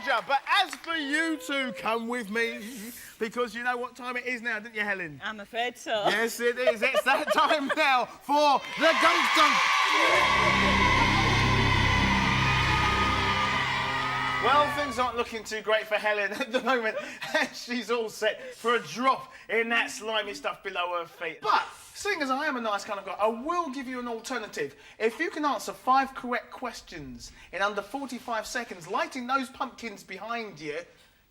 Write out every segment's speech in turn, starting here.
Roger, but as for you two, come with me, because you know what time it is now, don't you, Helen? I'm afraid so. Yes, it is. It's that time now for the Gunk. Well, things aren't looking too great for Helen at the moment. She's all set for a drop in that slimy stuff below her feet. But, seeing as I am a nice kind of guy, I will give you an alternative. If you can answer 5 correct questions in under 45 seconds, lighting those pumpkins behind you,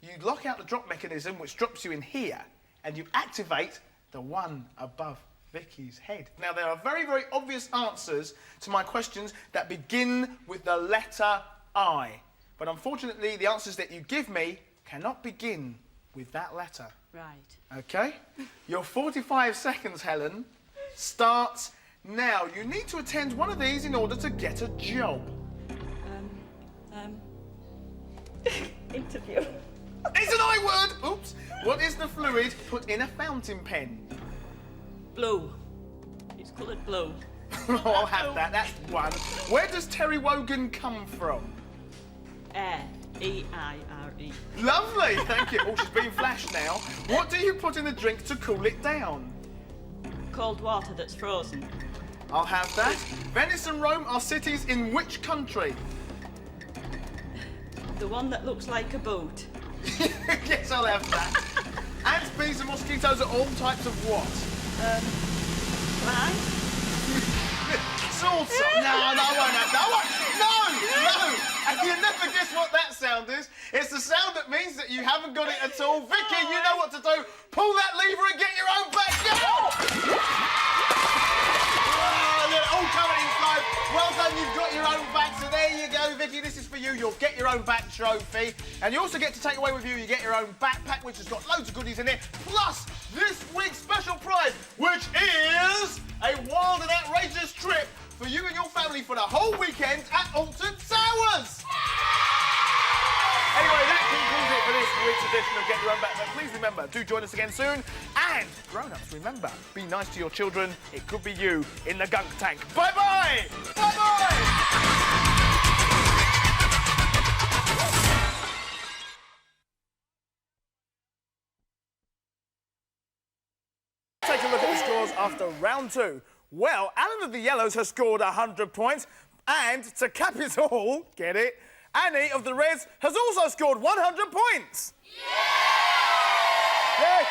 you lock out the drop mechanism, which drops you in here, and you activate the one above Vicky's head. Now, there are very, very obvious answers to my questions that begin with the letter I. But unfortunately, the answers that you give me cannot begin with that letter. Right. OK? Your 45 seconds, Helen, starts now. You need to attend one of these in order to get a job. Interview. It's an I word! Oops. What is the fluid put in a fountain pen? Blue. It's coloured blue. Oh, I'll have that. That's one. Where does Terry Wogan come from? Air. E-I-R-E. Lovely, thank you. Oh, she's being flashed now. What do you put in a drink to cool it down? Cold water that's frozen. I'll have that. Venice and Rome are cities in which country? The one that looks like a boot. Yes, I'll have that. Ants, bees and mosquitoes are all types of what? Fly? Sort of. No, I won't have that. No! And you never guess what that sound is. It's the sound that means that you haven't got it at all. Vicky, you know what to do. Pull that lever and get your own back. Go! All coming in slow. Well done, you've got your own back. So there you go, Vicky. This is for you. You'll get your own back trophy. And you also get to take away with you, you get your own backpack, which has got loads of goodies in it. Plus, this week's special prize, which is a wild and outrageous trip for you and your family for the whole weekend at Alton Towers. Anyway, that concludes it for this week's edition of Get Your Own Back. But please remember, do join us again soon. And grown-ups, remember, be nice to your children. It could be you in the gunk tank. Bye-bye! Bye-bye! Take a look at the scores after round 2. Well, Alan of the Yellows has scored 100 points, and to cap it all, get it, Annie of the Reds has also scored 100 points. Yeah! Yes!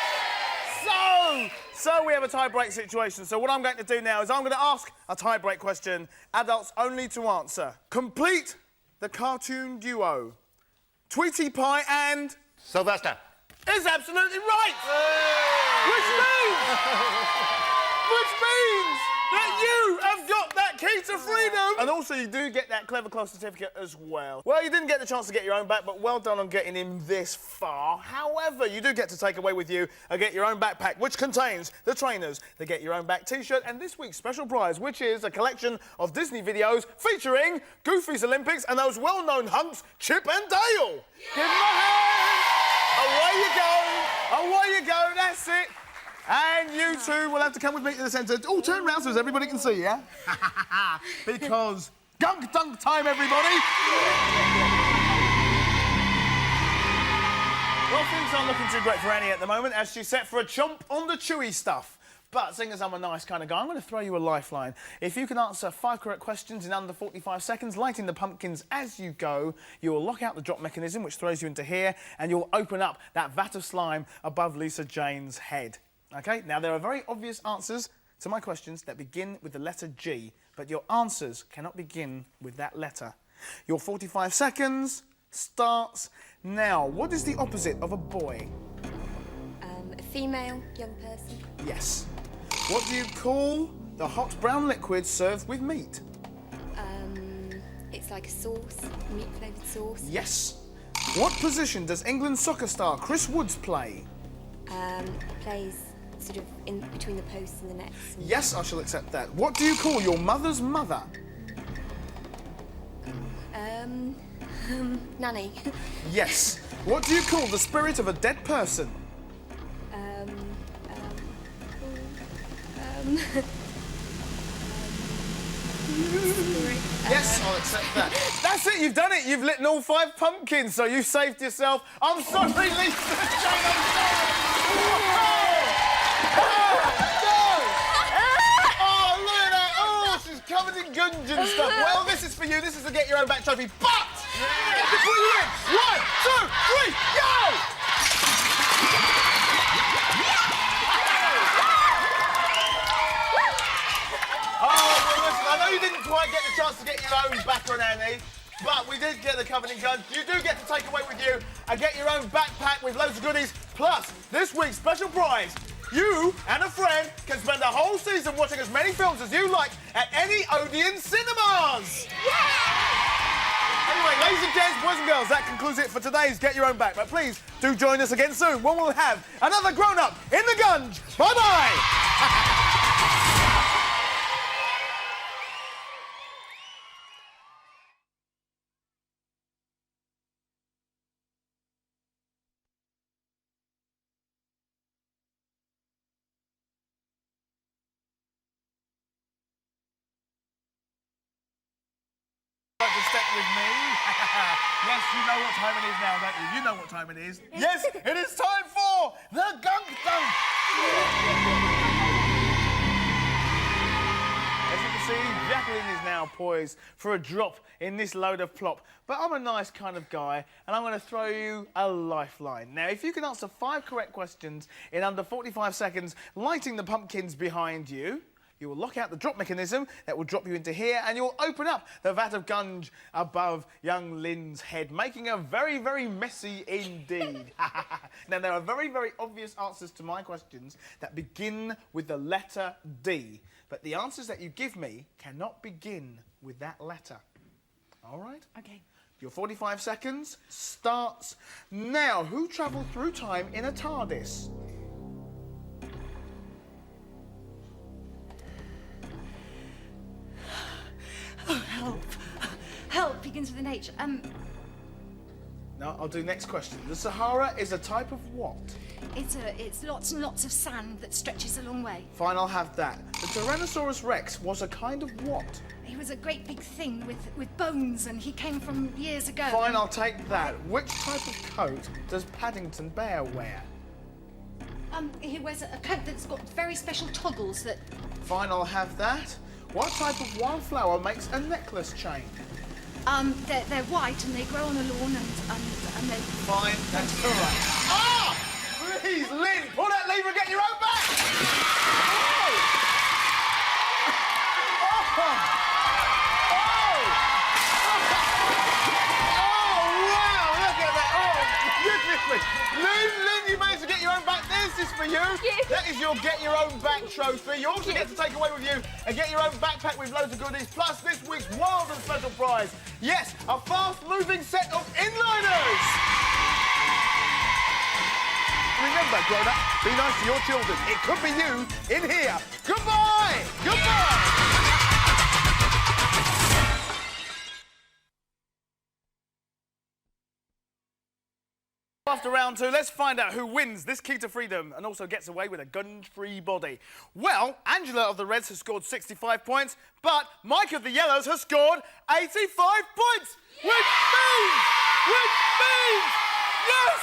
So we have a tie-break situation. So what I'm going to do now is I'm going to ask a tie-break question, adults only to answer. Complete the cartoon duo. Tweety Pie and... Sylvester. Is absolutely right! Which means that you have got that key to freedom! And also you do get that Clever Cloth certificate as well. Well, you didn't get the chance to get your own back, but well done on getting in this far. However, you do get to take away with you and get your own backpack, which contains the trainers, the Get Your Own Back t-shirt, and this week's special prize, which is a collection of Disney videos featuring Goofy's Olympics and those well-known hunks, Chip and Dale. Give them a hand! Away you go! Away you go, that's it! And you two will have to come with me to the centre. Oh, turn round so everybody can see, yeah? Because Gunk Dunk time, everybody! Well, things aren't looking too great for Annie at the moment as she's set for a chomp on the chewy stuff. But seeing as I'm a nice kind of guy, I'm going to throw you a lifeline. If you can answer 5 correct questions in under 45 seconds, lighting the pumpkins as you go, you will lock out the drop mechanism, which throws you into here, and you'll open up that vat of slime above Lisa Jane's head. OK? Now, there are very obvious answers to my questions that begin with the letter G, but your answers cannot begin with that letter. Your 45 seconds starts now. What is the opposite of a boy? A female young person. Yes. What do you call the hot brown liquid served with meat? It's like a sauce, meat-flavoured sauce. Yes. What position does England's soccer star Chris Woods play? Plays sort of in between the posts and the nets. Yes, I shall accept that. What do you call your mother's mother? Nanny. Yes. What do you call the spirit of a dead person? Spirit. Yes, I'll accept that. That's it, you've done it. You've lit all 5 pumpkins, so you saved yourself. I'm sorry, Lisa and Jane, I'm sorry. Oh, look at that. Oh, she's covered in gunge and stuff. Well, this is for you. This is to get your own back trophy. But, to put you in, 1, 2, 3, go! I know you didn't quite get the chance to get your own backer, Annie, but we did get the coveted gun. You do get to take away with you and get your own backpack with loads of goodies. Plus, this week's special prize, you and a friend can spend a whole season watching as many films as you like at any Odeon cinemas. Anyway, ladies and gents, boys and girls, that concludes it for today's Get Your Own Back. But please do join us again soon when we'll have another grown-up in the Gunge. Bye-bye. Like to step with me? Yes, you know what time it is now, don't you? You know what time it is. Yes, it is time for the Gunk Dunk! As you can see, Jacqueline is now poised for a drop in this load of plop. But I'm a nice kind of guy, and I'm going to throw you a lifeline. Now, if you can answer 5 correct questions in under 45 seconds, lighting the pumpkins behind you, you will lock out the drop mechanism that will drop you into here, and you'll open up the vat of gunge above young Lynn's head, making her very, very messy indeed. Now, there are very, very obvious answers to my questions that begin with the letter D, but the answers that you give me cannot begin with that letter. All right? Okay. Your 45 seconds starts now. Who travelled through time in a TARDIS? Oh, help. Help begins with an H. No, I'll do next question. The Sahara is a type of what? It's lots and lots of sand that stretches a long way. Fine, I'll have that. The Tyrannosaurus Rex was a kind of what? He was a great big thing with bones, and he came from years ago. Fine, I'll take that. Which type of coat does Paddington Bear wear? He wears a coat that's got very special toggles that... Fine, I'll have that. What type of wildflower makes a necklace chain? They're white and they grow on a lawn and they... Fine, that's correct. Ah! Please, Lynn, pull that lever and get your own back! Oh! Oh, wow, look at that. Oh, goodness me. Lynn, you managed to get your own back. This is for you. That is your Get Your Own Back trophy. You also get to take away with you and get your own backpack with loads of goodies, plus this week's wild and special prize. Yes, a fast-moving set of inliners. Remember, grown-up, be nice to your children. It could be you in here. Goodbye! Goodbye! After round 2, let's find out who wins this key to freedom and also gets away with a gun-free body. Well, Angela of the Reds has scored 65 points, but Mike of the Yellows has scored 85 points! Which means, yes,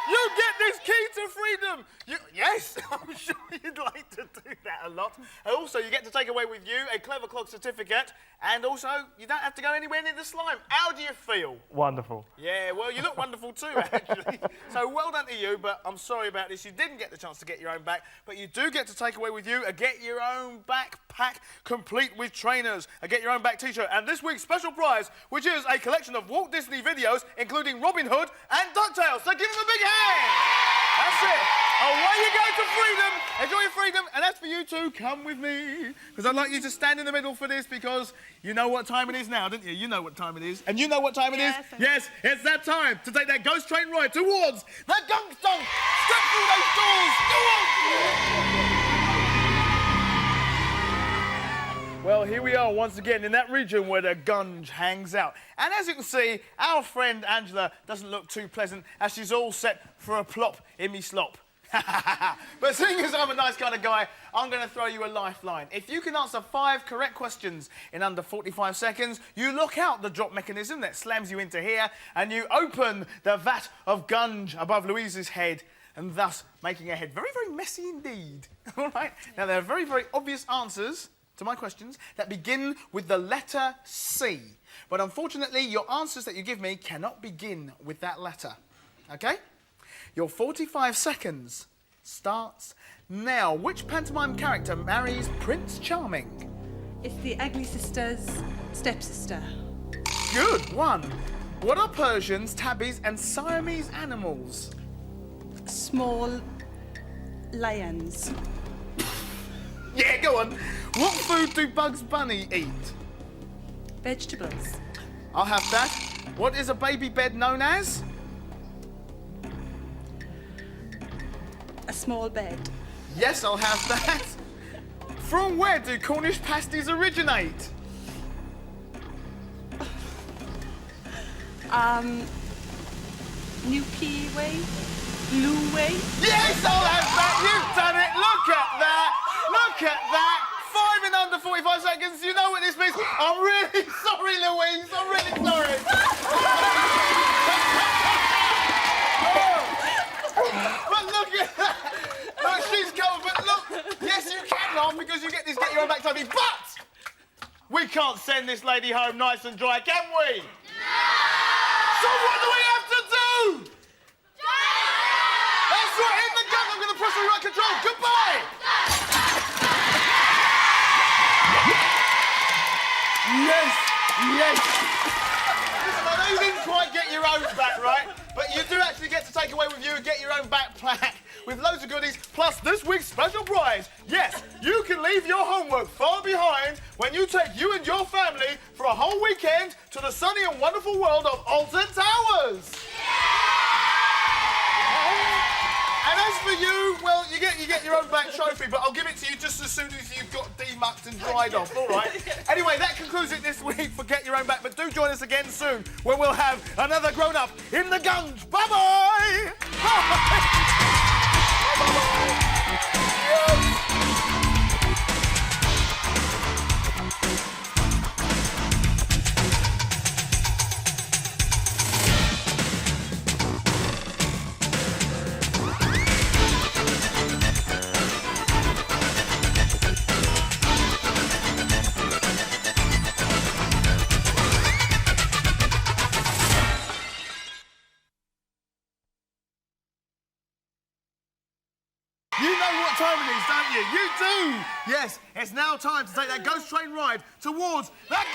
you get this key to freedom! Yes, I'm sure you'd like to do that a lot. And also, you get to take away with you a Clever Clog certificate, and also, you don't have to go anywhere near the slime. How do you feel? Wonderful. Yeah, well, you look wonderful too, actually. So well done to you, but I'm sorry about this. You didn't get the chance to get your own back, but you do get to take away with you a Get Your Own Backpack complete with trainers, a Get Your Own Back t-shirt, and this week's special prize, which is a collection of Walt Disney videos, including Robin Hood and DuckTales. So give them a big hand! That's it. Away you go to freedom. Enjoy your freedom. And as for you two, come with me. Because I'd like you to stand in the middle for this because you know what time it is now, don't you? You know what time it is. And you know what time it is? Yes, it's that time to take that ghost train ride towards the Gunk Dunk. Step through those doors. Go on. Well, here we are once again in that region where the gunge hangs out. And as you can see, our friend Angela doesn't look too pleasant as she's all set for a plop in me slop. But seeing as I'm a nice kind of guy, I'm going to throw you a lifeline. If you can answer 5 correct questions in under 45 seconds, you look out the drop mechanism that slams you into here, and you open the vat of gunge above Louise's head, and thus making her head very, very messy indeed. All right? Now, there are very, very obvious answers to my questions that begin with the letter C. But unfortunately, your answers that you give me cannot begin with that letter. OK? Your 45 seconds starts now. Which pantomime character marries Prince Charming? It's the Ugly Sister's stepsister. Good one. What are Persians, tabbies and Siamese animals? Small lions. Yeah, go on. What food do Bugs Bunny eat? Vegetables. I'll have that. What is a baby bed known as? A small bed. Yes, I'll have that. From where do Cornish pasties originate? Newquay way? Blue way? Yes, I'll have that. You've done it. Look at that. Look at that. 5 in under 45 seconds. You know what this means. I'm really sorry, Louise. I'm really sorry. But look at that. Look, she's covered. But look, yes, you can laugh because you get this get your own back trophy. But we can't send this lady home nice and dry, can we? So what do we have to do? That's right, in the gun. I'm going to press the remote control. Goodbye. Yes, yes. Listen, I know you didn't quite get your own back, right? But you do actually get to take away with you and get your own back plaque with loads of goodies, plus this week's special prize. Yes, you can leave your homework far behind when you take you and your family for a whole weekend to the sunny and wonderful world of Alton Towers. And as for you, well, you get your own back trophy, but I'll give it to you just as soon as you've got demucked and dried off, all right? Anyway, that concludes it this week for Get Your Own Back, but do join us again soon when we'll have another grown-up in the Gunge. Bye-bye! You know what time it is, don't you? You do! Yes, it's now time to take that ghost train ride towards the Gunk.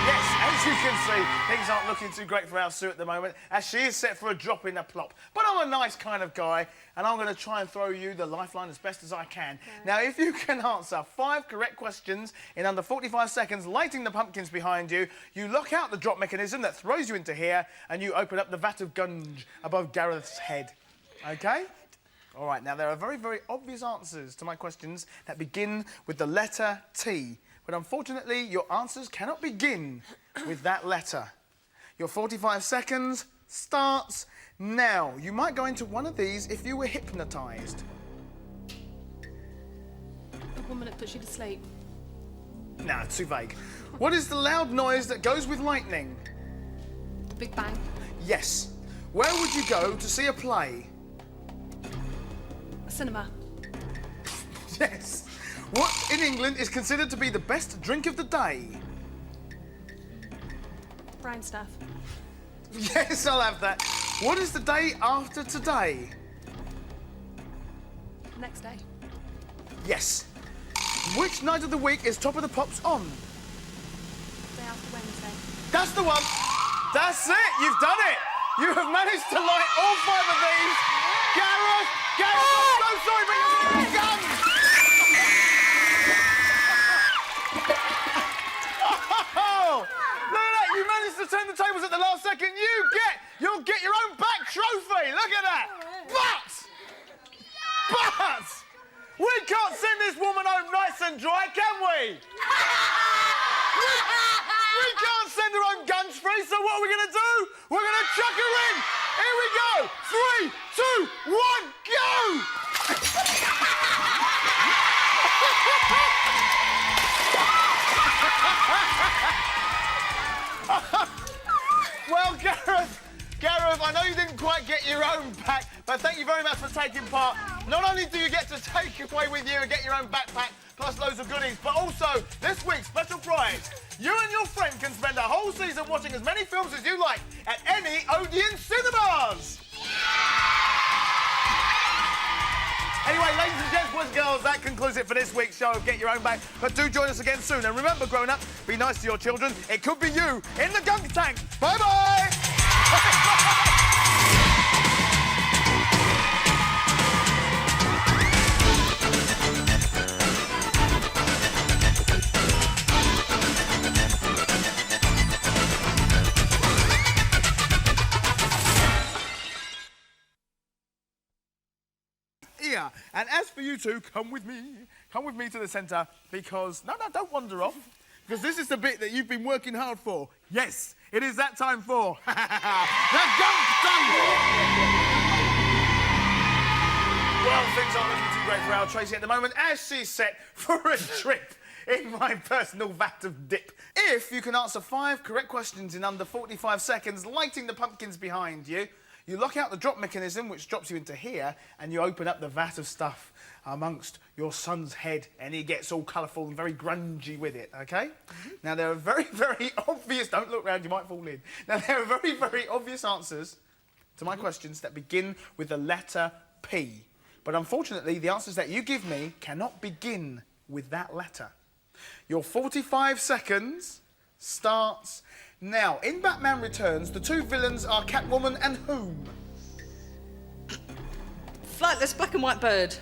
Yes, as you can see, things aren't looking too great for our Sue at the moment, as she is set for a drop in the plop. But I'm a nice kind of guy, and I'm going to try and throw you the lifeline as best as I can. Now, if you can answer 5 correct questions in under 45 seconds, lighting the pumpkins behind you, you lock out the drop mechanism that throws you into here, and you open up the vat of gunge above Gareth's head. OK? All right, now, there are very, very obvious answers to my questions that begin with the letter T. But unfortunately, your answers cannot begin with that letter. Your 45 seconds starts now. You might go into one of these if you were hypnotised. A woman that puts you to sleep. Nah, too vague. What is the loud noise that goes with lightning? The Big Bang. Yes. Where would you go to see a play? A cinema. Yes. What in England is considered to be the best drink of the day? Brown stuff. Yes, I'll have that. What is the day after today? Next day. Yes. Which night of the week is Top of the Pops on? Day after Wednesday. That's the one. That's it. You've done it. You have managed to light all 5 of these. Gareth, I'm so sorry, but you're gun. Oh, look at that. You managed to turn the tables at the last second. You'll get your own back trophy. Look at that. But we can't send this woman home nice and dry, can we? We can't send her home guns free, so what are we going to do? We're going to chuck her in Here we go! 3, 2, 1, go! Well, Gareth, I know you didn't quite get your own back, but thank you very much for taking part. Not only do you get to take away with you and get your own backpack, plus loads of goodies, but also, this week's special prize. You and your friend can spend a whole season watching as many films as you like at any Odeon cinemas. Anyway, ladies and gents, boys and girls, that concludes it for this week's show of Get Your Own Back. But do join us again soon. And remember, grown-ups, be nice to your children. It could be you in the Gunk tank. Bye-bye! Yeah, and as for you two, come with me to the centre, because, no, don't wander off, because this is the bit that you've been working hard for. Yes, it is that time for the Gunk Channel! Well, things aren't looking too great for our Tracy at the moment, as she's set for a trip in my personal vat of dip. If you can answer 5 correct questions in under 45 seconds, lighting the pumpkins behind you, you lock out the drop mechanism, which drops you into here, and you open up the vat of stuff amongst your son's head, and he gets all colourful and very grungy with it, OK? Now, there are very, very obvious... Don't look round, you might fall in. Now, there are very, very obvious answers to my questions that begin with the letter P. But unfortunately, the answers that you give me cannot begin with that letter. Your 45 seconds starts... Now, in Batman Returns, the 2 villains are Catwoman and whom? Flightless black and white bird.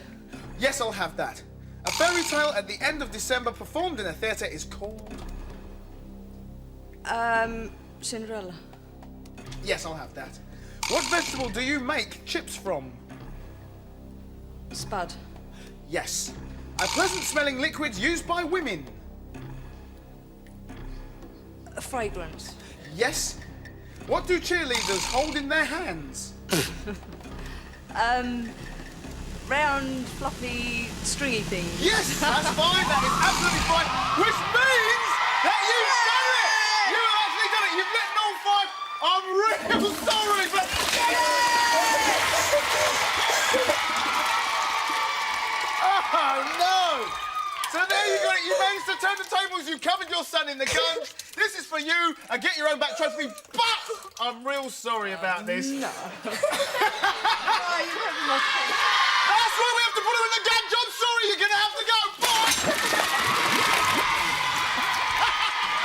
Yes, I'll have that. A fairy tale at the end of December performed in a theatre is called... Cinderella. Yes, I'll have that. What vegetable do you make chips from? Spud. Yes. A pleasant-smelling liquid used by women? A fragrance. Yes. What do cheerleaders hold in their hands? Round, fluffy, stringy thing. Yes, that's fine. That is absolutely fine. Which means that you've done it. You have actually done it. You've written all 5. I'm real sorry, but... Oh, no. So there you go. You managed to turn the tables. You covered your son in the gun. This is for you. And get your own back trophy. But I'm real sorry about this. No. That's why we have to put her in the gun. John, sorry, you're going to have to go. Bye.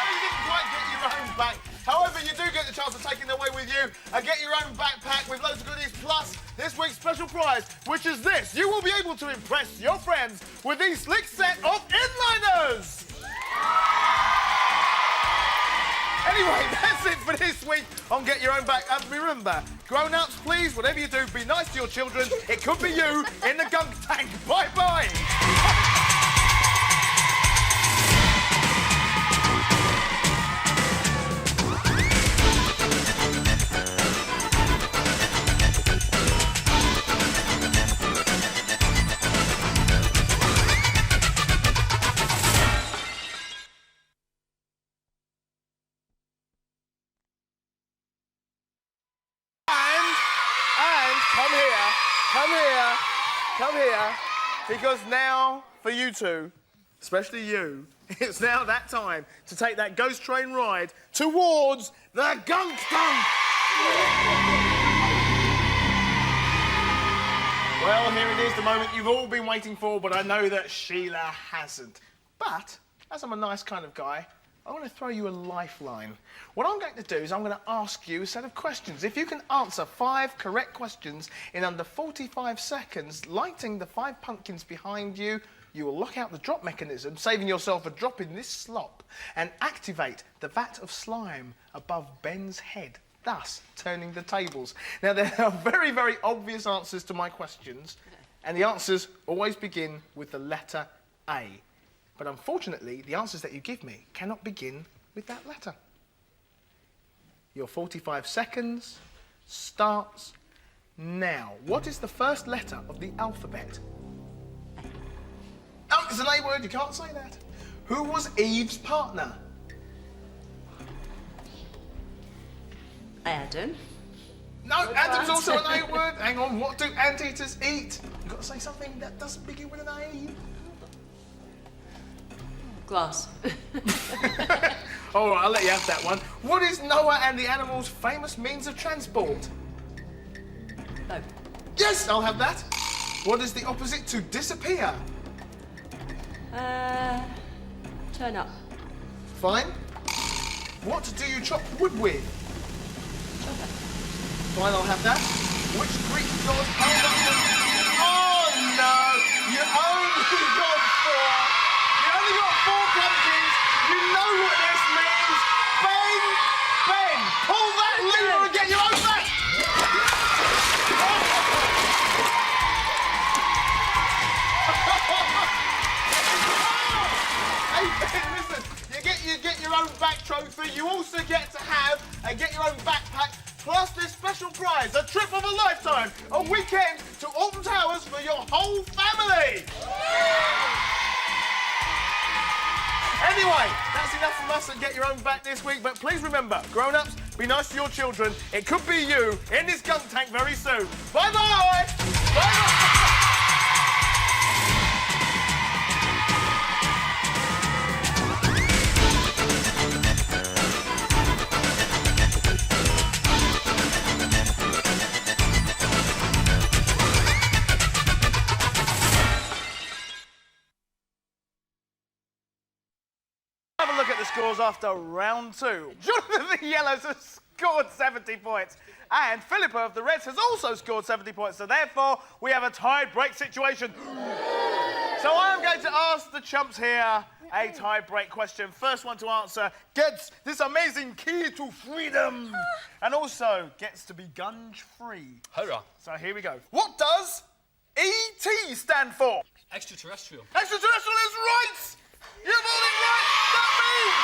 You didn't quite get your own back. However, you do get the chance of taking it away with you and get your own backpack with loads of goodies, plus this week's special prize, which is this. You will be able to impress your friends with these slick set of inliners. Anyway, that's it for this week on Get Your Own Back. And remember, grown-ups, please, whatever you do, be nice to your children. It could be you in the gunk tank. Bye-bye. Come here, because now, for you two, especially you, it's now that time to take that ghost train ride towards the Gunk Tank. Well, here it is, the moment you've all been waiting for, but I know that Sheila hasn't. But, as I'm a nice kind of guy, I want to throw you a lifeline. What I'm going to do is I'm going to ask you a set of questions. If you can answer 5 correct questions in under 45 seconds, lighting the 5 pumpkins behind you, you will lock out the drop mechanism, saving yourself a drop in this slop, and activate the vat of slime above Ben's head, thus turning the tables. Now, there are very, very obvious answers to my questions, and the answers always begin with the letter A. But unfortunately, the answers that you give me cannot begin with that letter. Your 45 seconds starts now. What is the first letter of the alphabet? Oh, it's an A word, you can't say that. Who was Eve's partner? Adam. No, Adam's also an A word. Hang on, what do anteaters eat? You've got to say something that doesn't begin with an A. Glass. All right, I'll let you have that one. What is Noah and the animals' famous means of transport? No. Yes, I'll have that. What is the opposite to disappear? Turn up. Fine. What do you chop wood with? Chopper. Fine, I'll have that. Which Greek god held up the... Oh, no! You only got 4. You only got 4 pumpkins. You know what this means. Ben, pull that lever and get your own back. Hey, Ben, listen. You get your own back trophy. You also get to have and get your own backpack. Plus this special prize, a trip of a lifetime, a weekend to Alton Towers for your whole family. Anyway, that's enough from us and get your own back this week. But please remember, grown-ups, be nice to your children. It could be you in this gunk tank very soon. Bye-bye. Bye-bye. Have a look at the scores after round 2. Jonathan of the Yellows has scored 70 points. And Philippa of the Reds has also scored 70 points. So therefore, we have a tie-break situation. So I am going to ask the chumps here a tie-break question. First one to answer gets this amazing key to freedom. And also gets to be gunge-free. Hurrah. So here we go. What does ET stand for? Extraterrestrial. Extraterrestrial is right! You've all it right! That means,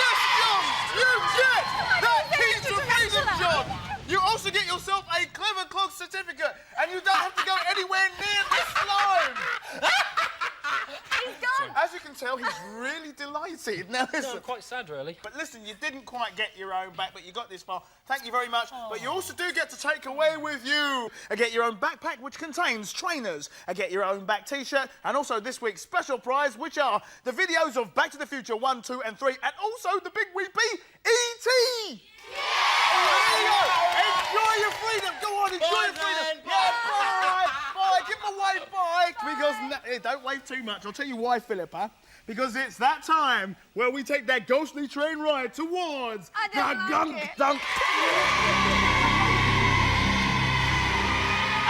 yes, John, you get that key to freedom, John! You also get yourself a clever clog certificate, and you don't have to go anywhere near the slime! He's gone. As you can tell, he's really delighted. Now No, listen, I'm quite sad, really. but listen, you didn't quite get your own back, but you got this far. Thank you very much. But you also do get to take away with you and get your own backpack, which contains trainers, and get your own back T-shirt, and also this week's special prize, which are the videos of Back to the Future 1, 2, and 3, and also the big weepy E.T. There you go. Enjoy your freedom. Go on, enjoy your freedom. Yeah, bye. Bye. Give him a wave. Bye. Because don't wave too much. I'll tell you why, Philippa. Because it's that time where we take that ghostly train ride towards the Gunk.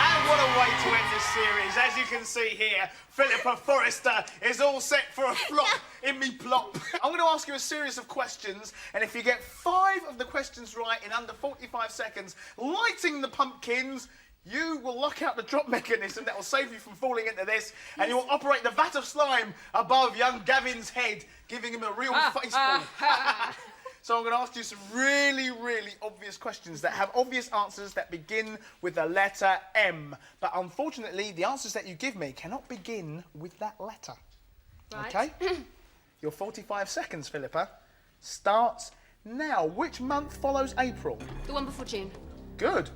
And what a way to end this series. As you can see here, Philippa Forrester is all set for a flop in me plop. I'm going to ask you a series of questions, and if you get 5 of the questions right in under 45 seconds, lighting the pumpkins, you will lock out the drop mechanism that will save you from falling into this, and you will operate the vat of slime above young Gavin's head, giving him a real facepalm. So I'm going to ask you some really, really obvious questions that have obvious answers that begin with the letter M. But unfortunately, the answers that you give me cannot begin with that letter. Right. OK? Your 45 seconds, Philippa, starts now. Which month follows April? The one before June. Good.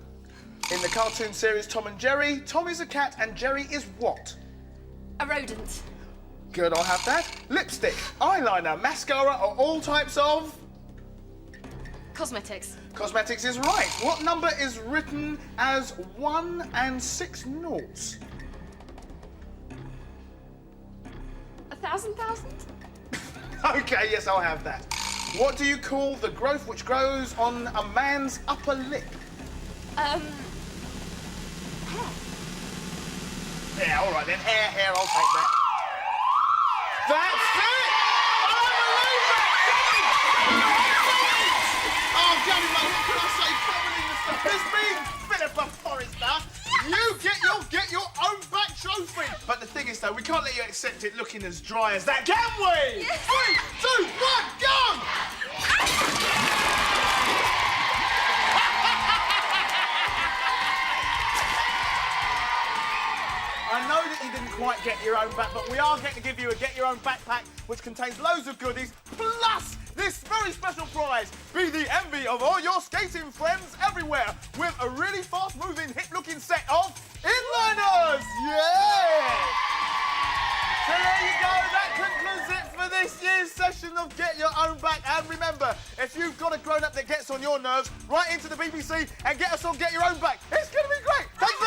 In the cartoon series Tom and Jerry, Tom is a cat and Jerry is what? A rodent. Good, I'll have that. Lipstick, eyeliner, mascara are all types of... Cosmetics. Cosmetics is right. What number is written as 1 and 6 noughts? 1,000,000? OK, yes, I'll have that. What do you call the growth which grows on a man's upper lip? Hair. Yeah, all right then. Hair, I'll take that. That's it! I believe that! Oh, Gabby, mate, what can I say? Comedy and stuff. This means, Philippa Forrester, you'll get your own back trophy. But the thing is, though, we can't let you accept it looking as dry as that, can we? Yes. 3, 2, 1, go! your own back, but we are going to give you a get your own backpack, which contains loads of goodies, plus this very special prize. Be the envy of all your skating friends everywhere with a really fast-moving, hip-looking set of inliners. Yeah! So there you go, that concludes it for this year's session of Get Your Own Back. And remember, if you've got a grown-up that gets on your nerves, write into the BBC and get us on Get Your Own Back. It's going to be great. Thanks